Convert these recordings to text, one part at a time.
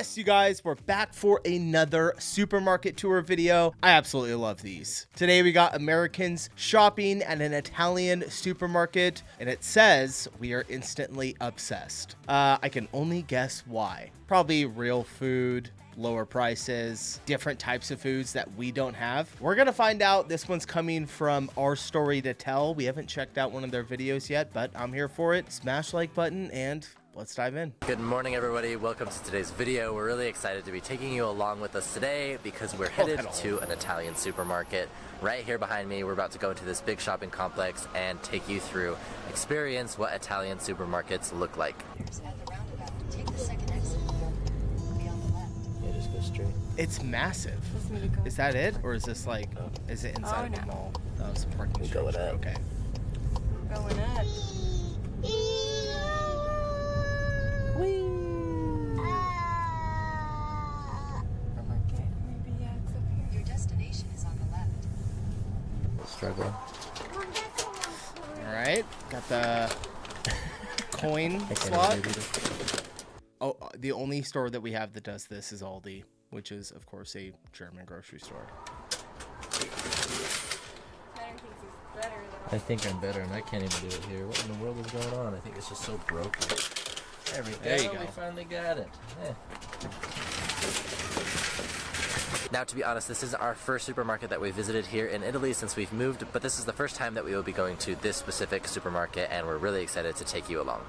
Yes, you guys, we're back for another supermarket tour video. I absolutely love these. Today we got Americans shopping at an Italian supermarket, and it says we are instantly obsessed. I can only guess why. Probably real food, lower prices, different types of foods that we don't have. We're gonna find out. This one's coming from Our Story to Tell. We haven't checked out one of their videos yet, but I'm here for it. Smash like button and let's dive in. Good morning, everybody. Welcome to today's video. We're really excited to be taking you along with us today because we're headed to an Italian supermarket. Right here behind me, we're about to go into this big shopping complex and take you through, experience what Italian supermarkets look like. At the roundabout, take the second exit. It'll be on the left. Yeah, just go straight. It's massive. Is that it? Or is this like, is it inside of the mall? Oh, it's a parking Go with structure. it. Okay. Going up. Your destination is on the left. Struggling. All right. Got the coin slot. Oh, the only store that we have that does this is Aldi, which is, of course, a German grocery store. I think I'm better, and I can't even do it here. What in the world is going on? I think it's just so broken. There you go. We finally got it. Now, to be honest, this is our first supermarket that we visited here in Italy since we've moved, but this is the first time that we will be going to this specific supermarket, and we're really excited to take you along.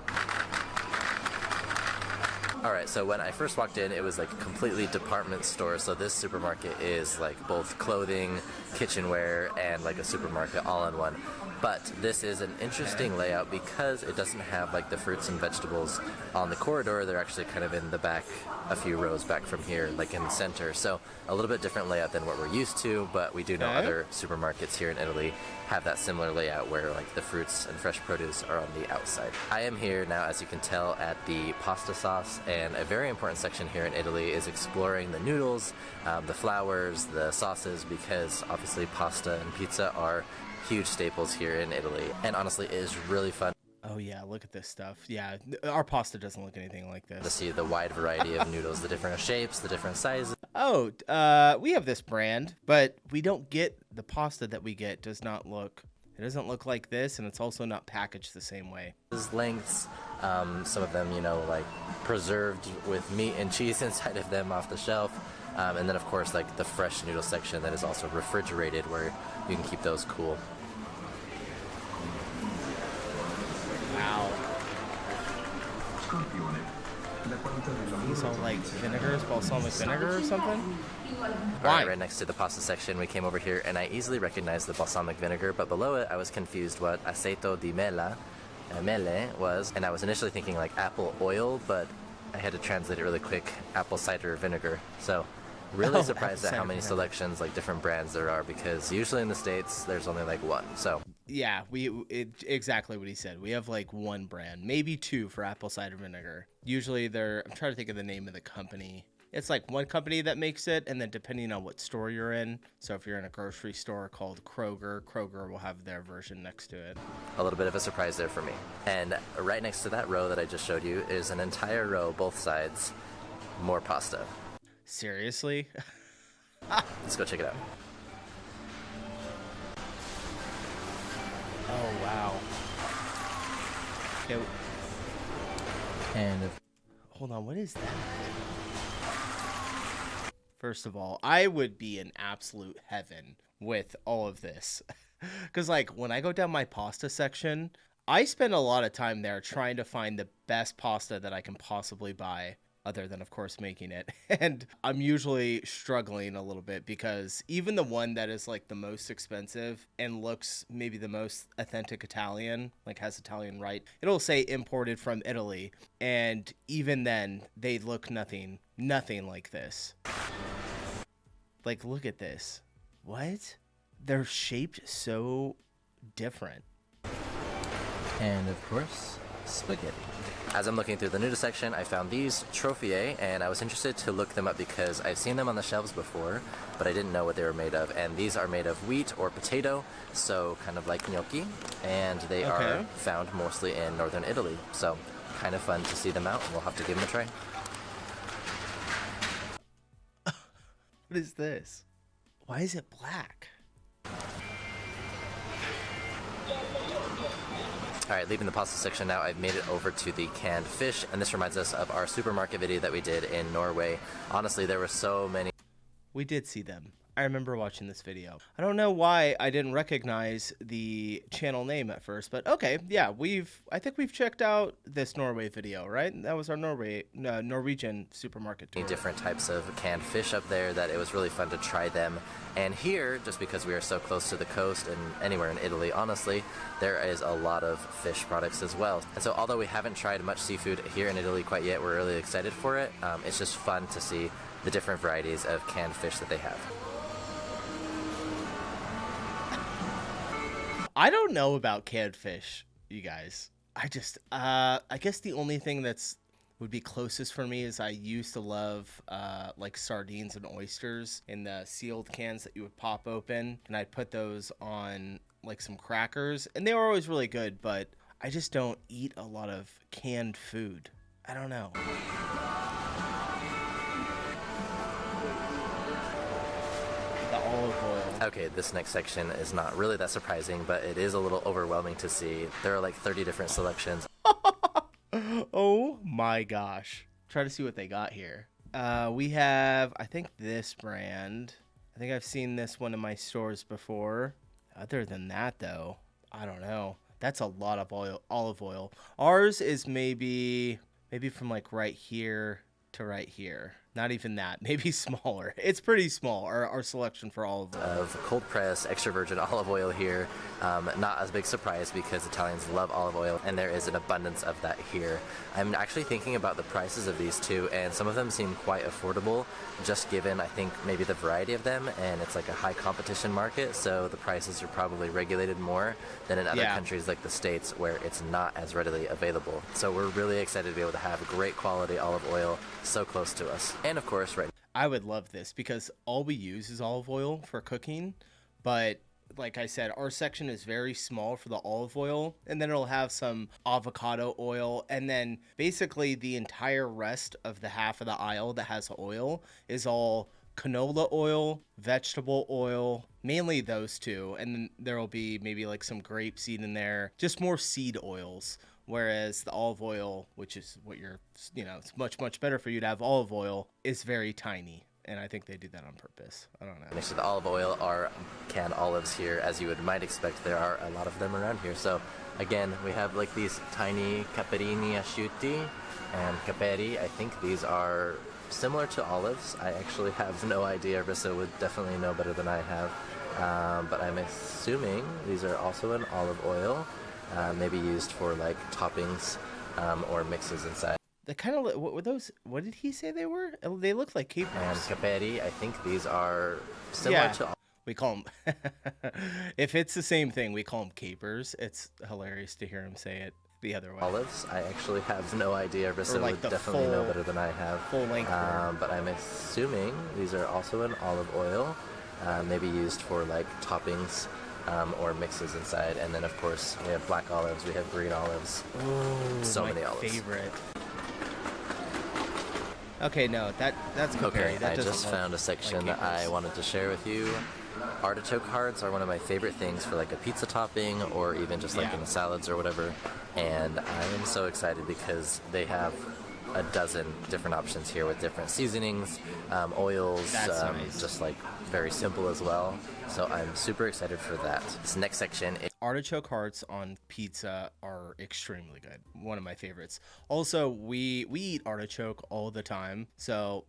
Alright, so when I first walked in, it was like a completely department store, so this supermarket is like both clothing, kitchenware, and like a supermarket all in one. But this is an interesting layout because it doesn't have like the fruits and vegetables on the corridor. They're actually kind of in the back, a few rows back from here, like in the center. So a little bit different layout than what we're used to, but we do know other supermarkets here in Italy have that similar layout where like the fruits and fresh produce are on the outside. I am here now, as you can tell, at the pasta sauce, and a very important section here in Italy is exploring the noodles, the flours, the sauces, because obviously pasta and pizza are huge staples here in Italy, and honestly it is really fun. Oh yeah, look at this stuff. Yeah, our pasta doesn't look anything like this. To see the wide variety of noodles, the different shapes, the different sizes. Oh, we have this brand, but we don't get the pasta that we get. Does not look. It doesn't look like this, and it's also not packaged the same way. Lengths, some of them, you know, like preserved with meat and cheese inside of them off the shelf. And then, of course, like the fresh noodle section that is also refrigerated where you can keep those cool. Wow. These are like vinegars, balsamic vinegar or something? Alright, right next to the pasta section, we came over here and I easily recognized the balsamic vinegar, but below it I was confused what aceto di mele was, and I was initially thinking like apple oil, but I had to translate it really quick, apple cider vinegar. So really surprised at how many selections, like different brands there are, because usually in the States there's only like one. So yeah, exactly what he said. We have like one brand, maybe two for apple cider vinegar. Usually I'm trying to think of the name of the company. It's like one company that makes it, and then depending on what store you're in, so if you're in a grocery store called Kroger will have their version next to it. A little bit of a surprise there for me. And right next to that row that I just showed you is an entire row, both sides, more pasta. Seriously? Let's go check it out. Oh, wow. Okay. And hold on, what is that? First of all, I would be in absolute heaven with all of this. Because, like, when I go down my pasta section, I spend a lot of time there trying to find the best pasta that I can possibly buy, other than, of course, making it. And I'm usually struggling a little bit because even the one that is, like, the most expensive and looks maybe the most authentic Italian, like has Italian right, it'll say imported from Italy. And even then, they look nothing like this. Like, look at this. What? They're shaped so different. And, of course, spaghetti. As I'm looking through the noodle section, I found these Trophiae, and I was interested to look them up because I've seen them on the shelves before, but I didn't know what they were made of. And these are made of wheat or potato, so kind of like gnocchi, and they are found mostly in northern Italy. So kind of fun to see them out, and we'll have to give them a try. What is this? Why is it black? All right, leaving the pasta section now, I've made it over to the canned fish, and this reminds us of our supermarket video that we did in Norway. Honestly, there were so many. We did see them. I remember watching this video. I don't know why I didn't recognize the channel name at first, but okay, yeah, I think we've checked out this Norway video, right? That was our Norwegian supermarket tour. Different types of canned fish up there that it was really fun to try them. And here, just because we are so close to the coast and anywhere in Italy, honestly, there is a lot of fish products as well. And so although we haven't tried much seafood here in Italy quite yet, we're really excited for it. It's just fun to see the different varieties of canned fish that they have. I don't know about canned fish, you guys. I guess the only thing would be closest for me is I used to love like sardines and oysters in the sealed cans that you would pop open, and I'd put those on like some crackers, and they were always really good, but I just don't eat a lot of canned food. I don't know. The olive oil. Okay, this next section is not really that surprising, but it is a little overwhelming to see. There are like 30 different selections. Oh my gosh. Try to see what they got here. We have, I think, this brand. I think I've seen this one in my stores before. Other than that, though, I don't know. That's a lot of olive oil. Ours is maybe from like right here to right here. Not even that. Maybe smaller. It's pretty small, our selection for olive oil. Of cold pressed extra virgin olive oil here. Not as big surprise because Italians love olive oil, and there is an abundance of that here. I'm actually thinking about the prices of these two, and some of them seem quite affordable, just given, I think, maybe the variety of them, and it's like a high competition market, so the prices are probably regulated more than in other countries like the States where it's not as readily available. So we're really excited to be able to have great quality olive oil so close to us. And of course, right. I would love this because all we use is olive oil for cooking, but like I said, our section is very small for the olive oil, and then it'll have some avocado oil, and then basically the entire rest of the half of the aisle that has oil is all canola oil, vegetable oil, mainly those two, and then there'll be maybe like some grapeseed in there, just more seed oils. Whereas the olive oil, which is what it's much, much better for you to have olive oil, is very tiny. And I think they do that on purpose. I don't know. Next to the olive oil are canned olives here. As you might expect, there are a lot of them around here. So again, we have like these tiny caperini asciutti and caperi. I think these are similar to olives. I actually have no idea. Rissa would definitely know better than I have. But I'm assuming these are also in olive oil. Maybe used for like toppings or mixes inside. They kind of, what were those? What did he say they were? They look like capers. And caperi, I think these are similar to. We call them. If it's the same thing, we call them capers. It's hilarious to hear him say it the other way. Olives, I actually have no idea. Rissa like would definitely know better than I have. Full length. But I'm assuming these are also in olive oil, maybe used for like toppings. Or mixes inside, and then of course we have black olives, we have green olives. Ooh, so many olives. Favorite. Okay, no, that's okay. That I just found a section that I wanted to share with you. Artichoke hearts are one of my favorite things for like a pizza topping, or even just like in salads or whatever. And I am so excited because they have a dozen different options here with different seasonings, oils, nice. Just like very simple as well. So I'm super excited for that. This next section is artichoke hearts on pizza are extremely good. One of my favorites. Also, we eat artichoke all the time. So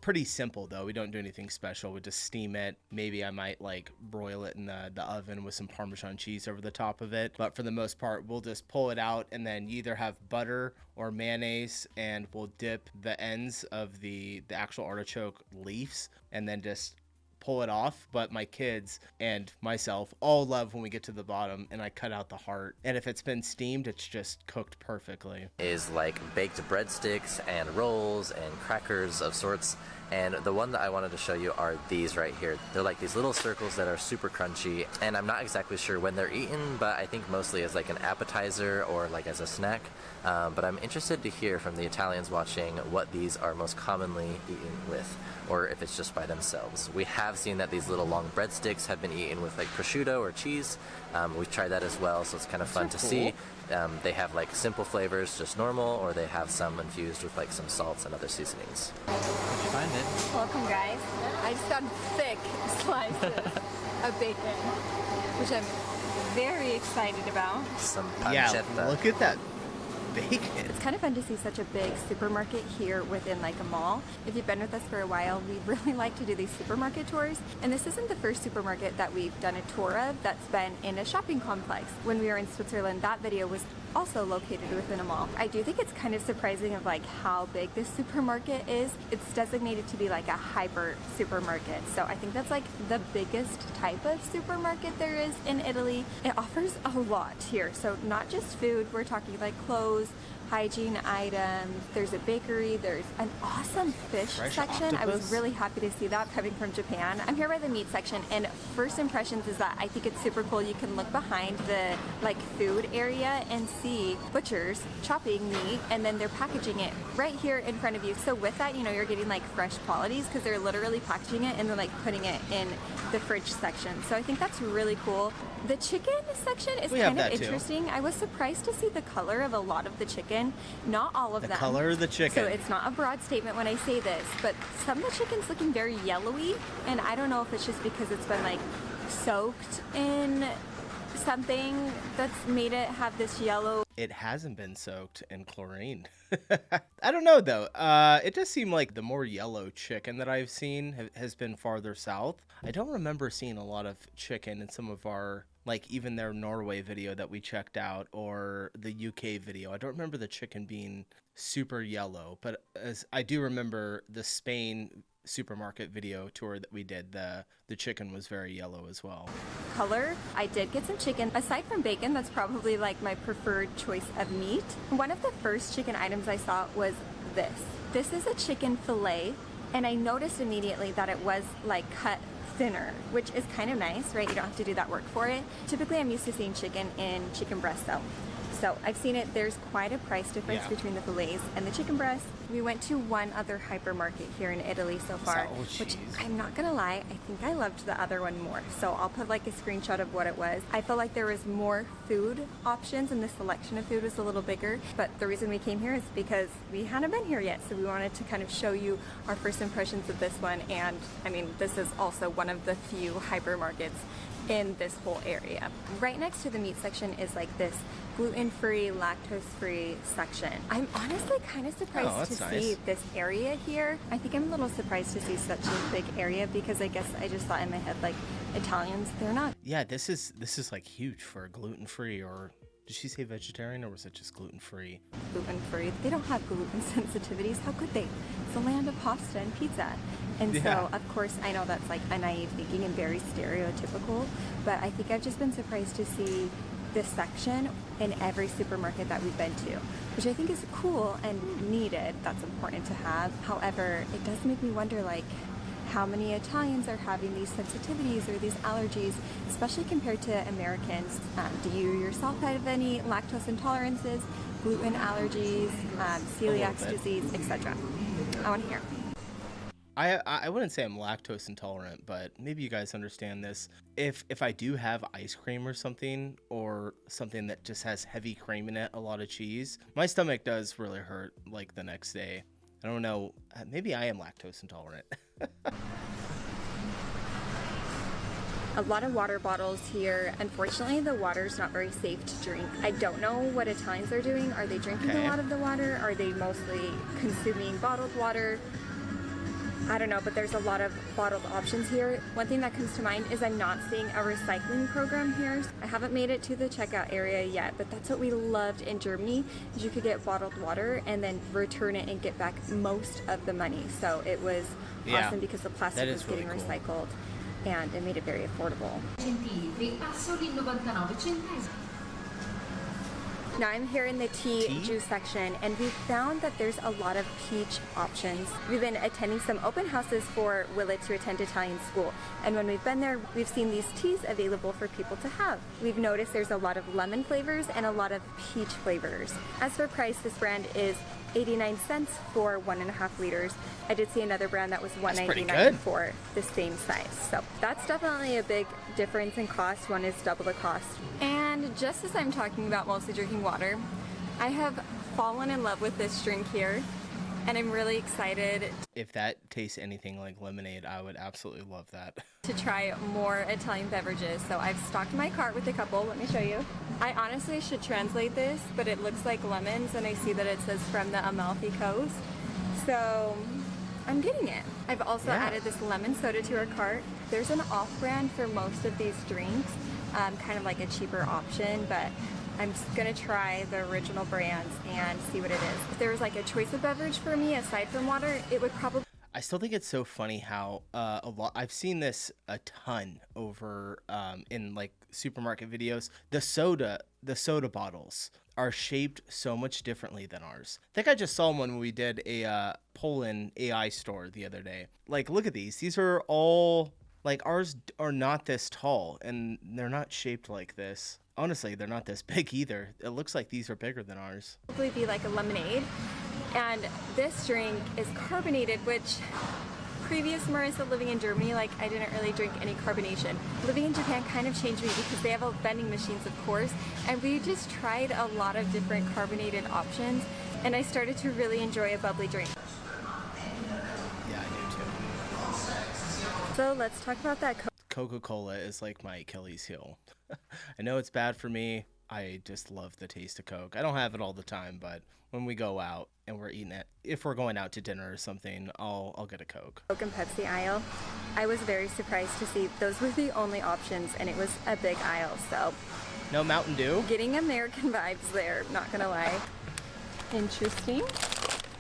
pretty simple though. We don't do anything special. We just steam it. Maybe I might like broil it in the oven with some Parmesan cheese over the top of it. But for the most part, we'll just pull it out and then you either have butter or mayonnaise, and we'll dip the ends of the actual artichoke leaves and then just pull it off. But my kids and myself all love when we get to the bottom and I cut out the heart, and if it's been steamed, it's just cooked perfectly. Is like baked breadsticks and rolls and crackers of sorts, And the one that I wanted to show you are these right here. They're like these little circles that are super crunchy, and I'm not exactly sure when they're eaten, but I think mostly as like an appetizer or like as a snack. But I'm interested to hear from the Italians watching what these are most commonly eaten with, or if it's just by themselves. We have seen that these little long breadsticks have been eaten with like prosciutto or cheese. We've tried that as well, so it's kind of fun to see. They have like simple flavors, just normal, or they have some infused with like some salts and other seasonings. Did you find it? Welcome, guys. I just found thick slices of bacon, which I'm very excited about. Some Yeah, pancetta. look at that bacon. It's kind of fun to see such a big supermarket here within like a mall. If you've been with us for a while, we really like to do these supermarket tours. And this isn't the first supermarket that we've done a tour of that's been in a shopping complex. When we were in Switzerland, that video was also located within a mall. I do think it's kind of surprising of like how big this supermarket is. It's designated to be like a hyper supermarket. So I think that's like the biggest type of supermarket there is in Italy. It offers a lot here. So not just food, we're talking like clothes, hygiene items, there's a bakery, there's an awesome fish Fresh section. I was octopus? really happy to see that coming from Japan. I'm here by the meat section, and first impressions is that I think it's super cool. You can look behind the like food area and see butchers chopping meat, and then they're packaging it right here in front of you. So with that, you know, you're getting like fresh qualities because they're literally packaging it and then like putting it in the fridge section. So I think that's really cool. The chicken section is We have kind of that too. interesting. I was surprised to see the color of a lot of the chicken. Not all of The them. color of the chicken. So it's not a broad statement when I say this, but some of the chicken's looking very yellowy, and I don't know if it's just because it's been like soaked in something that's made it have this yellow. It hasn't been soaked in chlorine. I don't know though. It does seem like the more yellow chicken that I've seen has been farther south. I don't remember seeing a lot of chicken in some of our, like even their Norway video that we checked out or the UK video. I don't remember the chicken being super yellow, but as I do remember the Spain supermarket video tour that we did, the chicken was very yellow as well. Color. I did get some chicken. Aside from bacon, that's probably like my preferred choice of meat. One of the first chicken items I saw was this. This is a chicken fillet, and I noticed immediately that it was like cut thinner, which is kind of nice, right? You don't have to do that work for it. Typically, I'm used to seeing chicken in chicken breast though. So I've seen it, there's quite a price difference between the fillets and the chicken breast. We went to one other hypermarket here in Italy so far, which I'm not gonna lie, I think I loved the other one more. So I'll put like a screenshot of what it was. I felt like there was more food options and the selection of food was a little bigger, but the reason we came here is because we hadn't been here yet. So we wanted to kind of show you our first impressions of this one. And I mean, this is also one of the few hypermarkets in this whole area. Right next to the meat section is like this gluten-free, lactose-free section. I'm honestly kind of surprised to see this area here. I think I'm a little surprised to see such a big area because I guess I just thought in my head like Italians, they're not. Yeah, this is like huge for gluten-free, or did she say vegetarian or was it just gluten-free? Gluten-free. They don't have gluten sensitivities. How could they? It's the land of pasta and pizza. And Yeah. so, of course, I know that's like a naive thinking and very stereotypical, but I think I've just been surprised to see this section in every supermarket that we've been to, which I think is cool and needed. That's important to have. However, it does make me wonder like how many Italians are having these sensitivities or these allergies, especially compared to Americans. Do you yourself have any lactose intolerances, gluten allergies, celiac disease, etc.? I want to hear. I wouldn't say I'm lactose intolerant, but maybe you guys understand this. If I do have ice cream or something that just has heavy cream in it, a lot of cheese, my stomach does really hurt like the next day. I don't know, maybe I am lactose intolerant. A lot of water bottles here. Unfortunately, the water's not very safe to drink. I don't know what Italians are doing. Are they drinking a lot of the water? Are they mostly consuming bottled water? I don't know, but there's a lot of bottled options here. One thing that comes to mind is I'm not seeing a recycling program here. I haven't made it to the checkout area yet, but that's what we loved in Germany, is you could get bottled water and then return it and get back most of the money. So it was awesome because the plastic was getting recycled and it made it very affordable. Now I'm here in the tea Tea? juice section, and we've found that there's a lot of peach options. We've been attending some open houses for Willa to attend Italian school, and when we've been there, we've seen these teas available for people to have. We've noticed there's a lot of lemon flavors and a lot of peach flavors. As for price, this brand is 89 cents for 1.5 liters. I did see another brand that was pretty $1.99 good. for the same size. So that's definitely a big difference in cost. One is double the cost. And just as I'm talking about mostly drinking water, I have fallen in love with this drink here, and I'm really excited If that tastes anything like lemonade, I would absolutely love that. to try more Italian beverages. So I've stocked my cart with a couple. Let me show you. I honestly should translate this, but it looks like lemons, and I see that it says from the Amalfi Coast. So I'm getting it. I've also added this lemon soda to our cart. There's an off-brand for most of these drinks, kind of like a cheaper option, but I'm just gonna try the original brands and see what it is. If there was like a choice of beverage for me aside from water, it would probably I still think it's so funny how I've seen this a ton over in like supermarket videos. The soda bottles are shaped so much differently than ours. I think I just saw one when we did a Poland AI store the other day. Like, look at these. These are all like, ours are not this tall, and they're not shaped like this. Honestly, they're not this big either. It looks like these are bigger than ours. be like a lemonade. And this drink is carbonated, which previous Marissa living in Germany, like I didn't really drink any carbonation. Living in Japan kind of changed me because they have vending machines, of course, and we just tried a lot of different carbonated options, and I started to really enjoy a bubbly drink. Yeah, I do too. So let's talk about that Coca-Cola is like my Achilles heel. I know it's bad for me. I just love the taste of Coke. I don't have it all the time, but when we go out and we're eating it, if we're going out to dinner or something, I'll get a Coke. Coke and Pepsi aisle. I was very surprised to see those were the only options, and it was a big aisle, so No Mountain Dew? getting American vibes there, not gonna lie. Interesting.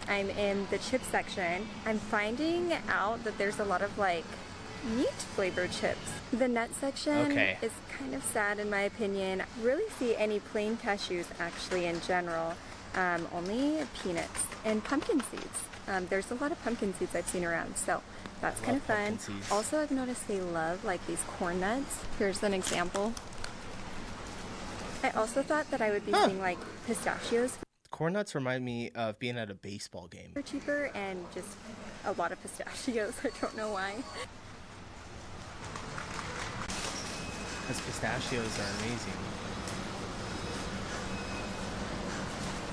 I'm in the chip section. I'm finding out that there's a lot of like meat flavored chips. The nut section is kind of sad in my opinion. Really see any plain cashews actually in general. Only peanuts and pumpkin seeds. There's a lot of pumpkin seeds I've seen around, so that's kind of fun. Also, I've noticed they love like these corn nuts. Here's an example. I also thought that I would be seeing like pistachios. Corn nuts remind me of being at a baseball game. They're cheaper and just a lot of pistachios. I don't know why. Because pistachios are amazing.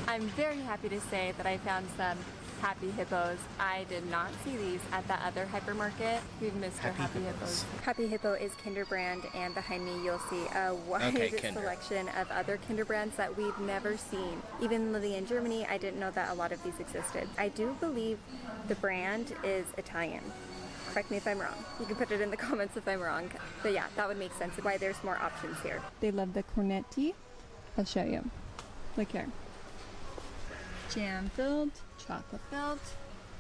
I'm very happy to say that I found some Happy Hippos. I did not see these at that other hypermarket. We've missed our Happy Hippos. Happy Hippo is Kinder brand, and behind me you'll see a wide selection of other Kinder brands that we've never seen. Even living in Germany, I didn't know that a lot of these existed. I do believe the brand is Italian. Correct me if I'm wrong. You can put it in the comments if I'm wrong. But yeah, that would make sense of why there's more options here. They love the cornetti. I'll show you. Look here. Jam filled, chocolate filled,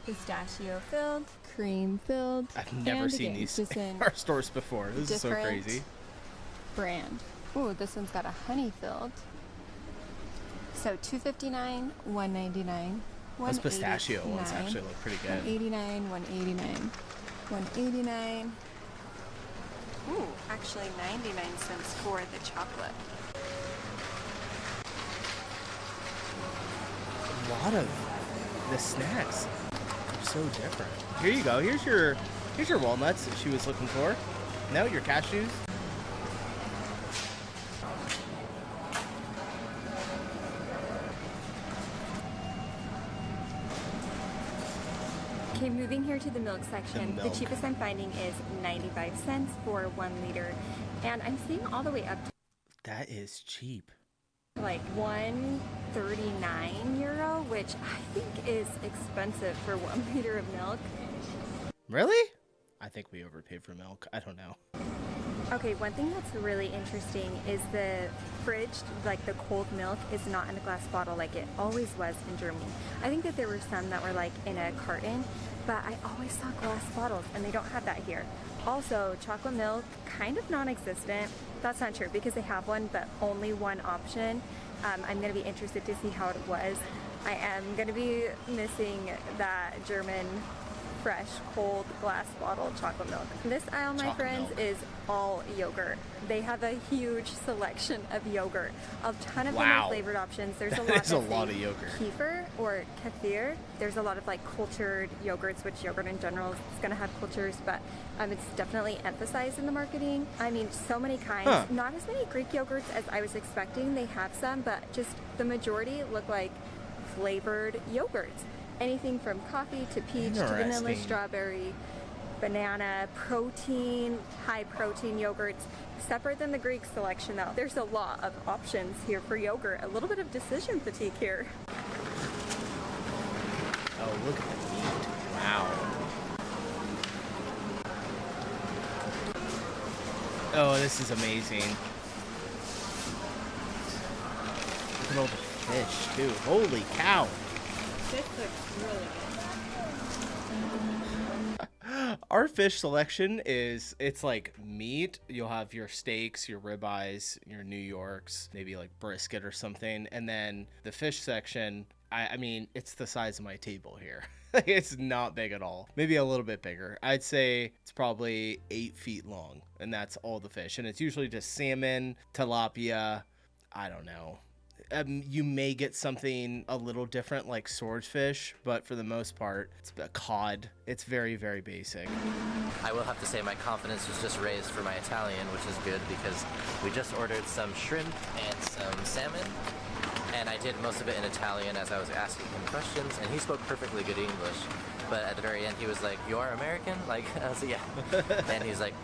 pistachio filled, cream filled. I've never seen these in our stores before. This is so crazy. Brand. Ooh, this one's got a honey filled. So $2.59, $1.99. Those pistachio ones actually look pretty good. $1.89, $1.89, $1.89. Ooh, actually 99 cents for the chocolate. A lot of the snacks are so different. Here you go. Here's your walnuts that she was looking for. No, your cashews. Okay, moving here to the milk section. The cheapest I'm finding is 95 cents for 1 liter. And I'm seeing all the way up to That is cheap. like €1.39, which I think is expensive for 1 liter of milk. Really? I think we overpaid for milk. I don't know. Okay, one thing that's really interesting is the fridge, like the cold milk, is not in a glass bottle like it always was in Germany. I think that there were some that were like in a carton, but I always saw glass bottles and they don't have that here. Also, chocolate milk, kind of non-existent. That's not true because they have one, but only one option. I'm going to be interested to see how it was. I am going to be missing that German fresh cold glass bottle chocolate milk. This aisle, my friends, is all yogurt. They have a huge selection of yogurt. A ton of different flavored options. There's a lot That's a lot of yogurt. Kefir or kefir. There's a lot of like cultured yogurts, which yogurt in general is going to have cultures, but it's definitely emphasized in the marketing. I mean, so many kinds. Not as many Greek yogurts as I was expecting. They have some, but just the majority look like flavored yogurts. Anything from coffee to peach to vanilla, strawberry, banana, protein, high protein yogurts. Separate than the Greek selection though. There's a lot of options here for yogurt. A little bit of decision fatigue here. Oh, look at the meat. Wow. Oh, this is amazing. Look at all the fish too. Holy cow. This looks really good. Our fish selection it's like meat. You'll have your steaks, your ribeyes, your New Yorks, maybe like brisket or something. And then the fish section, I mean, it's the size of my table here. It's not big at all. Maybe a little bit bigger. I'd say it's probably 8 feet long, and that's all the fish. And it's usually just salmon, tilapia, I don't know. You may get something a little different like swordfish, but for the most part, it's a cod. It's very, very basic. I will have to say my confidence was just raised for my Italian, which is good because we just ordered some shrimp and some salmon, and I did most of it in Italian as I was asking him questions, and he spoke perfectly good English. But at the very end, he was like, "You are American?" Like, I was like, "Yeah." And he's like,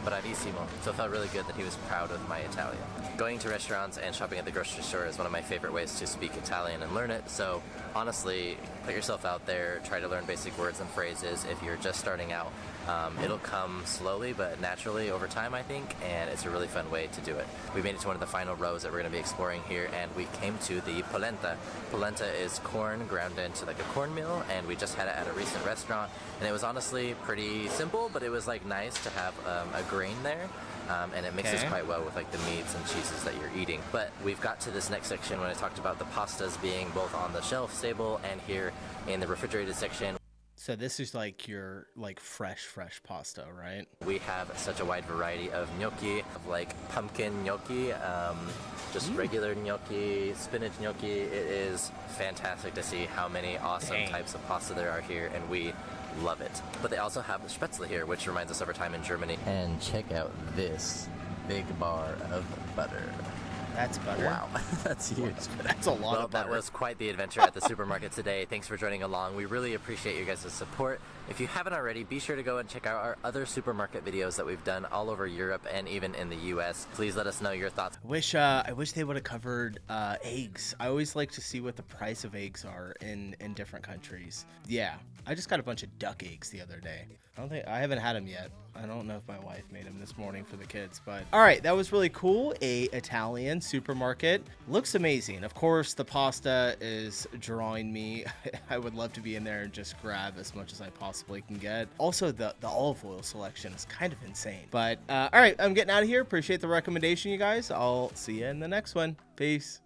"Bravissimo." So it felt really good that he was proud of my Italian. Going to restaurants and shopping at the grocery store is one of my favorite ways to speak Italian and learn it. So honestly, put yourself out there, try to learn basic words and phrases. If you're just starting out, it'll come slowly but naturally over time, I think, and it's a really fun way to do it. We made it to one of the final rows that we're going to be exploring here, and we came to the polenta. Polenta is corn ground into like a cornmeal, and we just had it at a recent restaurant, and it was honestly pretty simple, but it was like nice to have a grain there. And it mixes quite well with like the meats and cheeses that you're eating. But we've got to this next section when I talked about the pastas being both on the shelf stable and here in the refrigerated section. So this is like your like fresh pasta, right? We have such a wide variety of gnocchi, of like pumpkin gnocchi, just regular gnocchi, spinach gnocchi. It is fantastic to see how many awesome types of pasta there are here, and we love it. But they also have spätzle here, which reminds us of our time in Germany. And check out this big bar of butter. That's butter. Wow, that's huge. That's a lot of butter. That was quite the adventure at the supermarket today. Thanks for joining along. We really appreciate you guys' support. If you haven't already, be sure to go and check out our other supermarket videos that we've done all over Europe and even in the US. Please let us know your thoughts. I wish they would have covered eggs. I always like to see what the price of eggs are in different countries. Yeah, I just got a bunch of duck eggs the other day. I haven't had them yet. I don't know if my wife made them this morning for the kids, but all right, that was really cool. A Italian supermarket. Looks amazing. Of course, the pasta is drawing me. I would love to be in there and just grab as much as I possibly can get. Also, the olive oil selection is kind of insane. But all right, I'm getting out of here. Appreciate the recommendation, you guys. I'll see you in the next one. Peace.